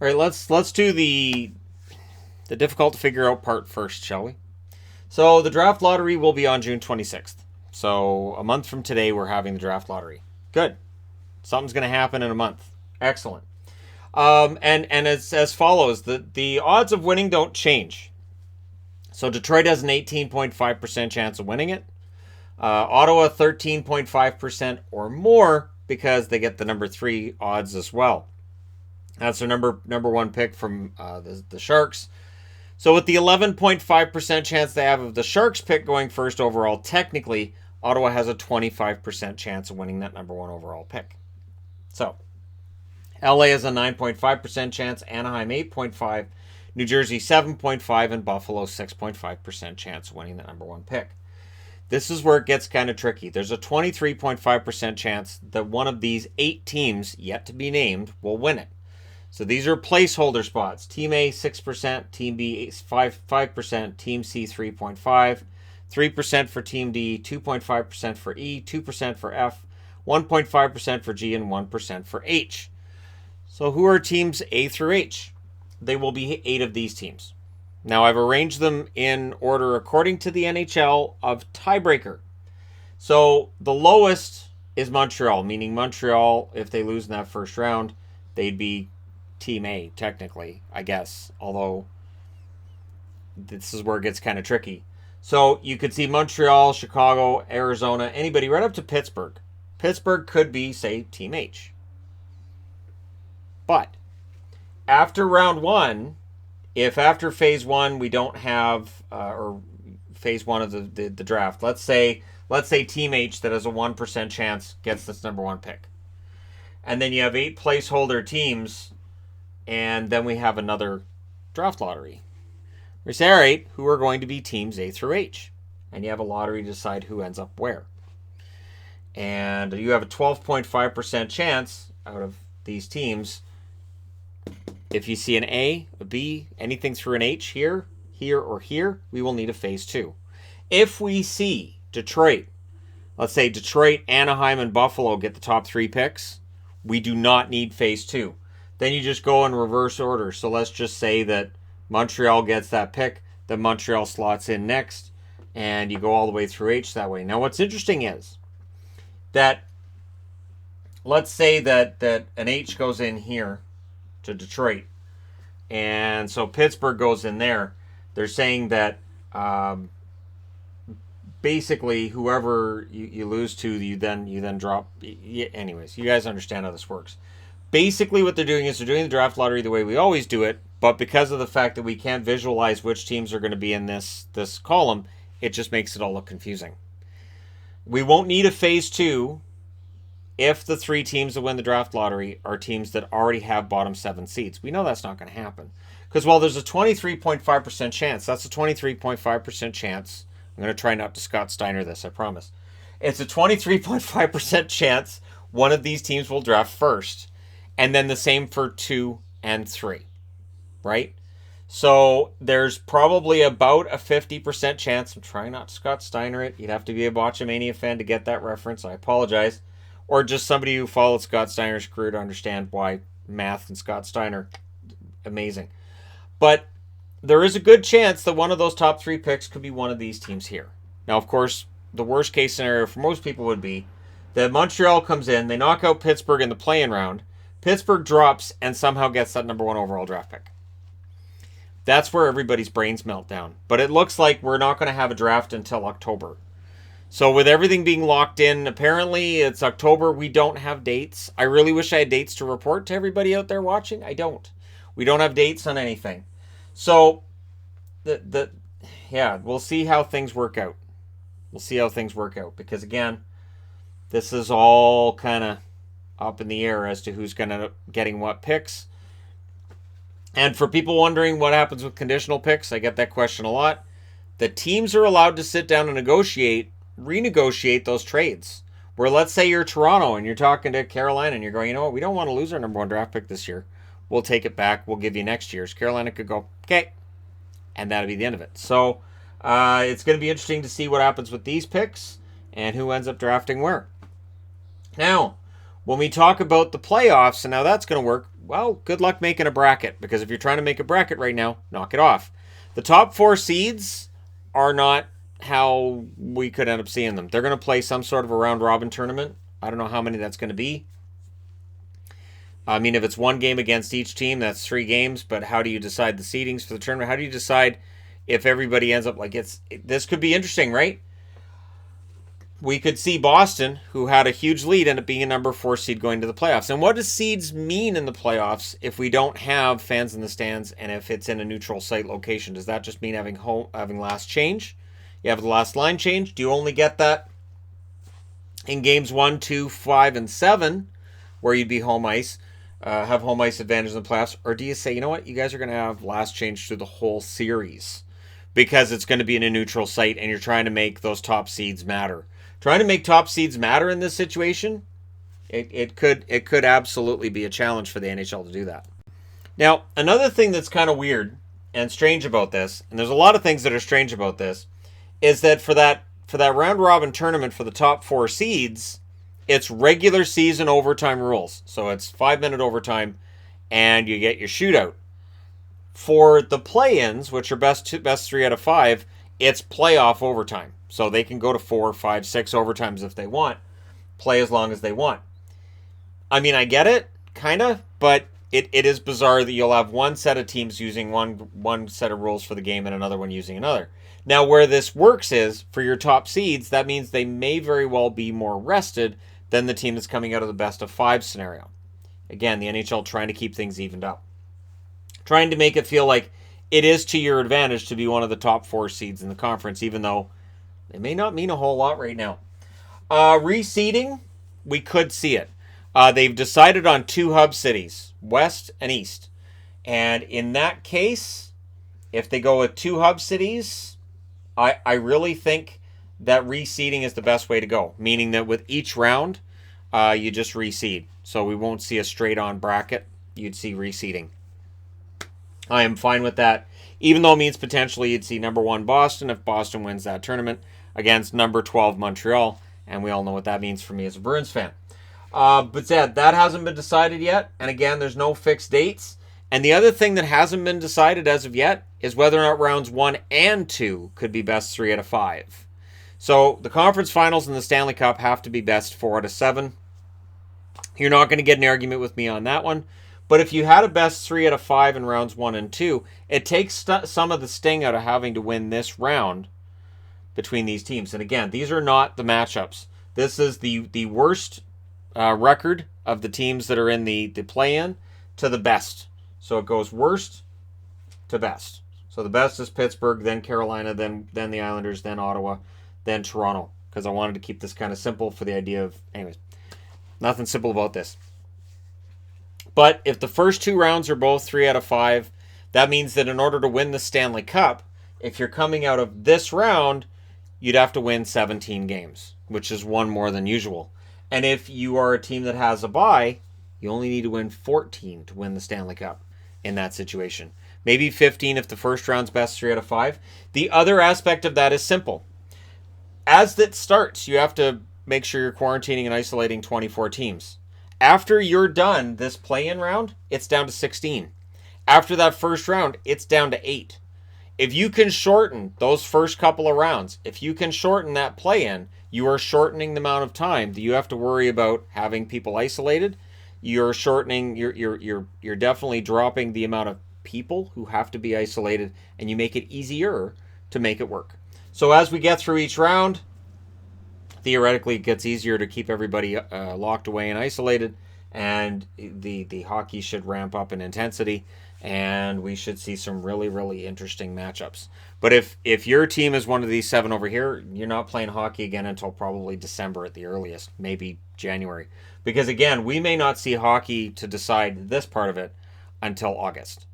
All right, let's do the difficult to figure out part first, shall we? So the draft lottery will be on June 26th. So a month from today, we're having the draft lottery. Good. Something's going to happen in a month. Excellent. And it's as follows. The odds of winning don't change. So Detroit has an 18.5% chance of winning it. Ottawa 13.5% or more because they get the number 3 odds as well. That's their number 1 pick from the Sharks. So with the 11.5% chance they have of the Sharks pick going first overall, technically Ottawa has a 25% chance of winning that number 1 overall pick. So LA has a 9.5% chance, Anaheim 8.5%, New Jersey 7.5%, and Buffalo 6.5% chance of winning the number 1 pick. This is where it gets kind of tricky. There's a 23.5% chance that one of these 8 teams, yet to be named, will win it. So these are placeholder spots. Team A, 6%, Team B, 5%, Team C, 3.5%, 3% for Team D, 2.5% for E, 2% for F, 1.5% for G, and 1% for H. So who are teams A through H? They will be 8 of these teams. Now I've arranged them in order according to the NHL of tiebreaker. So the lowest is Montreal, meaning Montreal, if they lose in that first round, they'd be Team A, technically, I guess. Although, this is where it gets kind of tricky. So, you could see Montreal, Chicago, Arizona, anybody right up to Pittsburgh. Pittsburgh could be, say, Team H. But, after round 1, if after phase 1 we don't have, or phase 1 of the draft, let's say Team H that has a 1% chance gets this number 1 pick. And then you have 8 placeholder teams, and then we have another draft lottery. We say, all right, who are going to be teams A through H? And you have a lottery to decide who ends up where. And you have a 12.5% chance out of these teams. If you see an A, a B, anything through an H here, or here, we will need a phase 2. If we see Detroit, let's say Detroit, Anaheim, and Buffalo get the top 3 picks, we do not need phase 2. Then you just go in reverse order. So let's just say that Montreal gets that pick, then Montreal slots in next, and you go all the way through H that way. Now what's interesting is that, let's say that an H goes in here to Detroit, and so Pittsburgh goes in there. They're saying that basically whoever you lose to, you then drop. Anyways, you guys understand how this works. Basically what they're doing is they're doing the draft lottery the way we always do it, but because of the fact that we can't visualize which teams are going to be in this column, it just makes it all look confusing. We won't need a phase 2 if the 3 teams that win the draft lottery are teams that already have bottom 7 seeds. We know that's not going to happen. Because while there's a 23.5% chance, that's a 23.5% chance. I'm going to try not to Scott Steiner this, I promise. It's a 23.5% chance one of these teams will draft first. And then the same for 2 and 3, right? So there's probably about a 50% chance. I'm trying not to Scott Steiner it. You'd have to be a Botchamania fan to get that reference. I apologize. Or just somebody who followed Scott Steiner's career to understand why math and Scott Steiner, amazing. But there is a good chance that one of those top 3 picks could be one of these teams here. Now, of course, the worst case scenario for most people would be that Montreal comes in, they knock out Pittsburgh in the play-in round, Pittsburgh drops and somehow gets that number 1 overall draft pick. That's where everybody's brains melt down. But it looks like we're not going to have a draft until October. So with everything being locked in, apparently it's October. We don't have dates. I really wish I had dates to report to everybody out there watching. I don't. We don't have dates on anything. So, we'll see how things work out. We'll see how things work out. Because again, this is all kind of up in the air as to who's going to getting what picks. And for people wondering what happens with conditional picks, I get that question a lot. The teams are allowed to sit down and renegotiate those trades. Where let's say you're Toronto and you're talking to Carolina and you're going, you know what, we don't want to lose our number 1 draft pick this year. We'll take it back. We'll give you next year's. Carolina could go, okay. And that'll be the end of it. So it's going to be interesting to see what happens with these picks and who ends up drafting where. Now, when we talk about the playoffs and how that's going to work, well, good luck making a bracket, because if you're trying to make a bracket right now, knock it off. The top 4 seeds are not how we could end up seeing them. They're going to play some sort of a round-robin tournament. I don't know how many that's going to be. I mean, if it's one game against each team, that's 3 games, but how do you decide the seedings for the tournament? How do you decide if everybody ends up like this could be interesting, right? We could see Boston, who had a huge lead, end up being a number 4 seed going to the playoffs. And what does seeds mean in the playoffs if we don't have fans in the stands and if it's in a neutral site location? Does that just mean having last change? You have the last line change. Do you only get that in games 1, 2, 5, and 7, where you'd be home ice, have home ice advantage in the playoffs? Or do you say, you know what, you guys are going to have last change through the whole series because it's going to be in a neutral site and you're trying to make those top seeds matter? Trying to make top seeds matter in this situation, it could absolutely be a challenge for the NHL to do that. Now, another thing that's kind of weird and strange about this, and there's a lot of things that are strange about this, is that for that round robin tournament for the top 4 seeds, it's regular season overtime rules. So it's 5-minute overtime, and you get your shootout. For the play-ins, which are best 3 out of 5, it's playoff overtime. So they can go to 4, 5, 6 overtimes if they want. Play as long as they want. I mean, I get it, kind of, but it is bizarre that you'll have one set of teams using one set of rules for the game and another one using another. Now, where this works is, for your top seeds, that means they may very well be more rested than the team that's coming out of the best of 5 scenario. Again, the NHL trying to keep things evened up. Trying to make it feel like it is to your advantage to be one of the top 4 seeds in the conference, even though it may not mean a whole lot right now. Reseeding, we could see it. They've decided on 2 hub cities, West and East. And in that case, if they go with 2 hub cities, I really think that reseeding is the best way to go. Meaning that with each round, you just reseed. So we won't see a straight-on bracket. You'd see reseeding. I am fine with that. Even though it means potentially you'd see number 1 Boston if Boston wins that tournament against number 12 Montreal, and we all know what that means for me as a Bruins fan. But that hasn't been decided yet, and again, there's no fixed dates. And the other thing that hasn't been decided as of yet is whether or not rounds 1 and 2 could be best 3 out of 5. So the conference finals and the Stanley Cup have to be best 4 out of 7. You're not going to get an argument with me on that one. But if you had a best 3 out of 5 in rounds 1 and 2, it takes some of the sting out of having to win this round between these teams. And again, these are not the matchups. This is the worst record of the teams that are in the play-in to the best. So it goes worst to best. So the best is Pittsburgh, then Carolina, then the Islanders, then Ottawa, then Toronto. Because I wanted to keep this kind of simple for the idea of... Anyways, nothing simple about this. But if the first 2 rounds are both 3 out of 5, that means that in order to win the Stanley Cup, if you're coming out of this round, you'd have to win 17 games, which is 1 more than usual. And if you are a team that has a bye, you only need to win 14 to win the Stanley Cup in that situation. Maybe 15 if the first round's best 3 out of 5. The other aspect of that is simple. As that starts, you have to make sure you're quarantining and isolating 24 teams. After you're done this play-in round, it's down to 16. After that first round, it's down to 8. If you can shorten those first couple of rounds, if you can shorten that play-in, you are shortening the amount of time that you have to worry about having people isolated. You're shortening, you're definitely dropping the amount of people who have to be isolated, and you make it easier to make it work. So as we get through each round, theoretically it gets easier to keep everybody locked away and isolated, and the hockey should ramp up in intensity, and we should see some really, really interesting matchups. But if your team is one of these 7 over here, you're not playing hockey again until probably December at the earliest, maybe January. Because again, we may not see hockey to decide this part of it until August.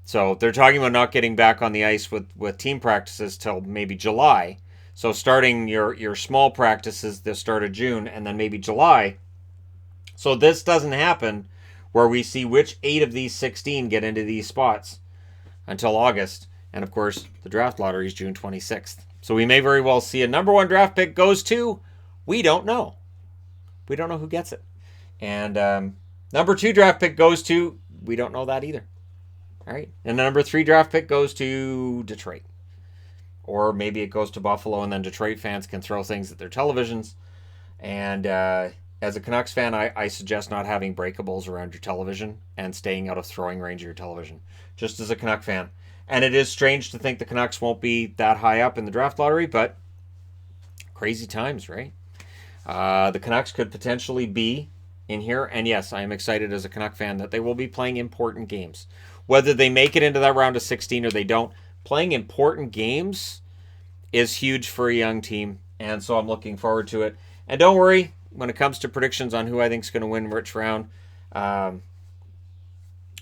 So they're talking about not getting back on the ice with team practices till maybe July. So starting your small practices the start of June and then maybe July. So this doesn't happen where we see which 8 of these 16 get into these spots until August. And of course, the draft lottery is June 26th. So we may very well see a number 1 draft pick goes to, we don't know. We don't know who gets it. And, Number 2 draft pick goes to, we don't know that either. All right. And the number 3 draft pick goes to Detroit. Or maybe it goes to Buffalo, and then Detroit fans can throw things at their televisions. And as a Canucks fan, I suggest not having breakables around your television and staying out of throwing range of your television, just as a Canuck fan. And it is strange to think the Canucks won't be that high up in the draft lottery, but crazy times, right? The Canucks could potentially be in here. And yes, I am excited as a Canuck fan that they will be playing important games. Whether they make it into that round of 16 or they don't, playing important games is huge for a young team. And so I'm looking forward to it. And don't worry, when it comes to predictions on who I think is going to win which round, or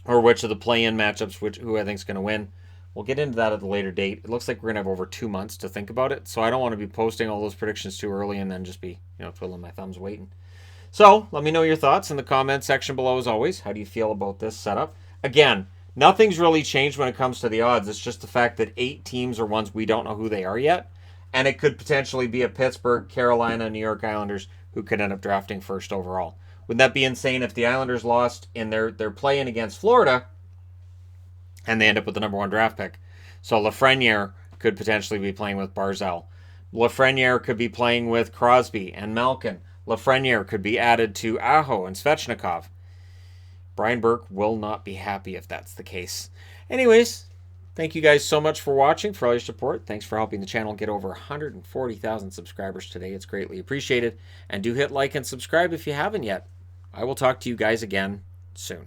which of the play-in matchups, who I think is going to win, we'll get into that at a later date. It looks like we're going to have over 2 months to think about it. So I don't want to be posting all those predictions too early and then just be, twiddling my thumbs waiting. So let me know your thoughts in the comment section below as always. How do you feel about this setup? Again, nothing's really changed when it comes to the odds. It's just the fact that 8 teams are ones we don't know who they are yet. And it could potentially be a Pittsburgh, Carolina, New York Islanders who could end up drafting first overall. Wouldn't that be insane if the Islanders lost in their play-in against Florida and they end up with the number 1 draft pick? So Lafreniere could potentially be playing with Barzal. Lafreniere could be playing with Crosby and Malkin. Lafreniere could be added to Aho and Svechnikov. Brian Burke will not be happy if that's the case. Anyways, thank you guys so much for watching, for all your support. Thanks for helping the channel get over 140,000 subscribers today. It's greatly appreciated. And do hit like and subscribe if you haven't yet. I will talk to you guys again soon.